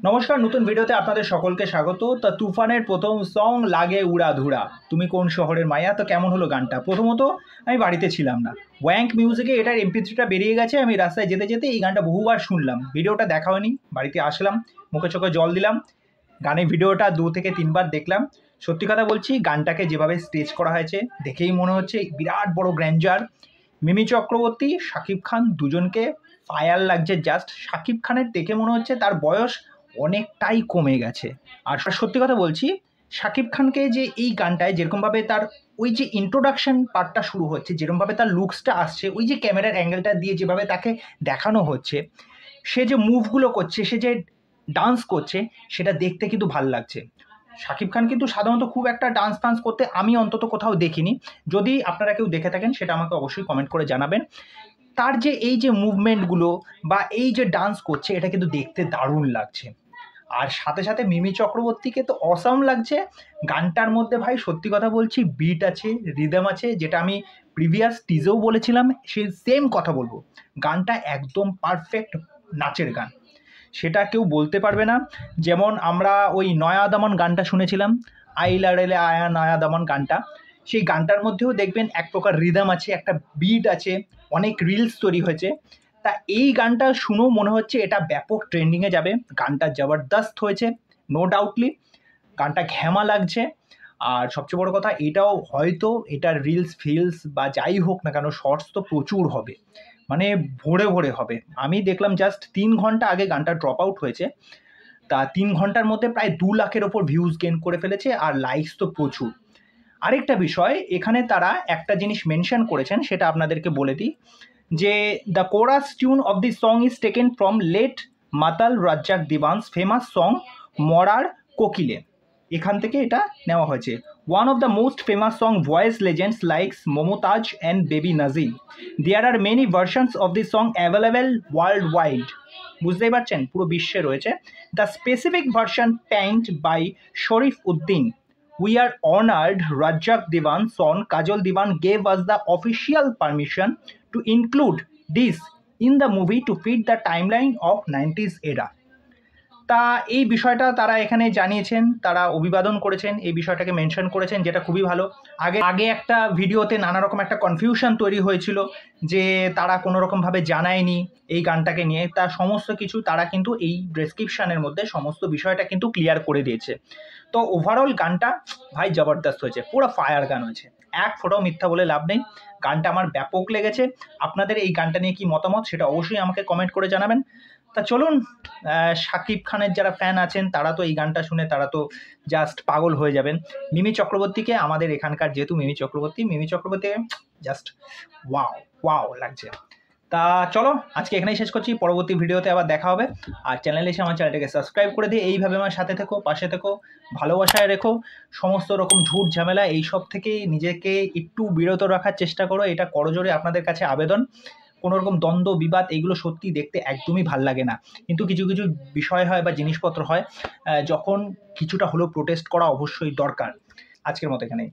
নমস্কার, নতুন ভিডিওতে আপনাদের সকলকে স্বাগত। তা তুফানের প্রথম সং লাগে উড়াধুরা, তুমি কোন শহরের মায়া। তো কেমন হলো গানটা? প্রথমত আমি বাড়িতে ছিলাম না, ওয়াঙ্ক মিউজিকে এটার MP3টা বেরিয়ে গেছে। আমি রাস্তায় যেতে যেতে এই গানটা বহুবার শুনলাম, ভিডিওটা দেখা হয়নি। বাড়িতে আসলাম, মুখে চোখে জল দিলাম, গানের ভিডিওটা 2 থেকে 3 বার দেখলাম। সত্যি কথা বলছি, গানটাকে যেভাবে স্টেজ করা হয়েছে দেখেই মনে হচ্ছে বিরাট বড় গ্র্যান্ডার। মিমি চক্রবর্তী, শাকিব খান দুজনকে ফায়ার লাগছে। জাস্ট শাকিব খানের দেখে মনে হচ্ছে তার বয়স অনেকটাই কমে গেছে। আর সত্যি কথা বলছি, শাকিব খানকে যে এই গানটায় যেরকমভাবে তার ওই যে ইন্ট্রোডাকশন পার্টটা শুরু হচ্ছে, যেরকমভাবে তার লুকসটা আসছে, ওই যে ক্যামেরার অ্যাঙ্গেলটা দিয়ে যেভাবে তাকে দেখানো হচ্ছে, সে যে মুভগুলো করছে, সে যে ডান্স করছে, সেটা দেখতে কিন্তু ভাল লাগছে। শাকিব খান কিন্তু সাধারণত খুব একটা ডান্স ফান্স করতে আমি অন্তত কোথাও দেখিনি। যদি আপনারা কেউ দেখে থাকেন সেটা আমাকে অবশ্যই কমেন্ট করে জানাবেন। তার যে এই যে মুভমেন্টগুলো বা এই যে ডান্স করছে, এটা কিন্তু দেখতে দারুণ লাগছে। আর সাথে সাথে মিমি চক্রবর্তীকে তো অসাম লাগছে গানটার মধ্যে। ভাই সত্যি কথা বলছি, বিট আছে, রিদম আছে, যেটা আমি প্রিভিয়াস টিজেও বলেছিলাম, সেই সেম কথা বলবো। গানটা একদম পারফেক্ট নাচের গান, সেটা কেউ বলতে পারবে না। যেমন আমরা ওই নয়া দামন গানটা শুনেছিলাম, আইলা রেলে আয়া নয়া দামন গানটা, সেই গানটার মধ্যেও দেখবেন এক প্রকার রিদম আছে, একটা বিট আছে, অনেক রিলস তৈরি হয়েছে। তা এই গানটা শুনেও মনে হচ্ছে এটা ব্যাপক ট্রেন্ডিংয়ে যাবে। গানটা জবরদস্ত হয়েছে, নো ডাউটলি। গানটা ঘ্যামা লাগছে। আর সবচেয়ে বড় কথা, এটাও হয়তো এটার রিলস ফিলস বা যাই হোক না কেন, শর্টস তো প্রচুর হবে, মানে ভরে ভরে হবে। আমি দেখলাম জাস্ট 3 ঘন্টা আগে গানটা ড্রপ আউট হয়েছে, তা 3 ঘন্টার মধ্যে প্রায় 2 লাখের ওপর ভিউজ গেইন করে ফেলেছে, আর লাইকস তো প্রচুর। আরেকটা বিষয় এখানে তারা একটা জিনিস মেনশন করেছেন, সেটা আপনাদেরকে বলে দিই, যে the chorus tune of the song is taken from late Matal Razzak দিওয়ানস famous song মরার কোকিলে। এখান থেকে এটা নেওয়া হয়েছে। One of the most famous song voice legends likes Momtaz and Baby Nazim. There are many versions of this song available worldwide. বুঝতেই পারছেন, পুরো বিশ্বে রয়েছে। The specific version paint by Sharif Uddin. We are honored Rajak Diwan son Kajol Diwan gave us the official permission to include this in the movie to fit the timeline of 90s era. তা এই বিষয়টা তারা এখানে জানিয়েছেন, তারা অভিবাদন করেছেন, এই বিষয়টাকে মেনশন করেছেন, যেটা খুবই ভালো। আগে একটা ভিডিওতে নানা রকম একটা কনফিউশন তৈরি হয়েছিল যে তারা কোনো রকমভাবে জানায়নি এই গানটাকে নিয়ে। তার সমস্ত কিছু তারা কিন্তু এই ডেসক্রিপশানের মধ্যে সমস্ত বিষয়টা কিন্তু ক্লিয়ার করে দিয়েছে। তো ওভারঅল গানটা ভাই জবরদস্ত হয়েছে, পুরো ফায়ার গান হয়েছে, এক ফোঁটাও মিথ্যা বলে লাভ নেই। গানটা আমার ব্যাপক লেগেছে। আপনাদের এই গানটা নিয়ে কি মতামত সেটা অবশ্যই আমাকে কমেন্ট করে জানাবেন। তা চলুন, শাকিব খানের যারা ফ্যান আছেন তারা তো এই গানটা শুনে তারা তো জাস্ট পাগল হয়ে যাবেন। মিমি চক্রবর্তীকে, আমাদের এখানকার যেহেতু Mimi Chakraborty just wow wow লাগছে। তা চলো, আজকে এখানেই শেষ করছি, পরবর্তী ভিডিওতে আবার দেখা হবে। আর চ্যানেলে এসে আমার চ্যানেলটাকে সাবস্ক্রাইব করে দিয়ে এইভাবে আমার সাথে থেকো, পাশে থেকো, ভালোবাসায় রেখো। সমস্ত রকম ঝুট ঝামেলা এইসব থেকে নিজেকে একটু বিরত রাখার চেষ্টা করো, এটা করজোরে আপনাদের কাছে আবেদন। কোনো রকম দ্বন্দ্ব বিবাদ এগুলো সত্যি দেখতে একদমই ভাল লাগে না, কিন্তু কিছু কিছু বিষয় হয় বা জিনিসপত্র হয় যখন কিছুটা হলেও প্রোটেস্ট করা অবশ্যই দরকার। আজকের মতো এখানেই।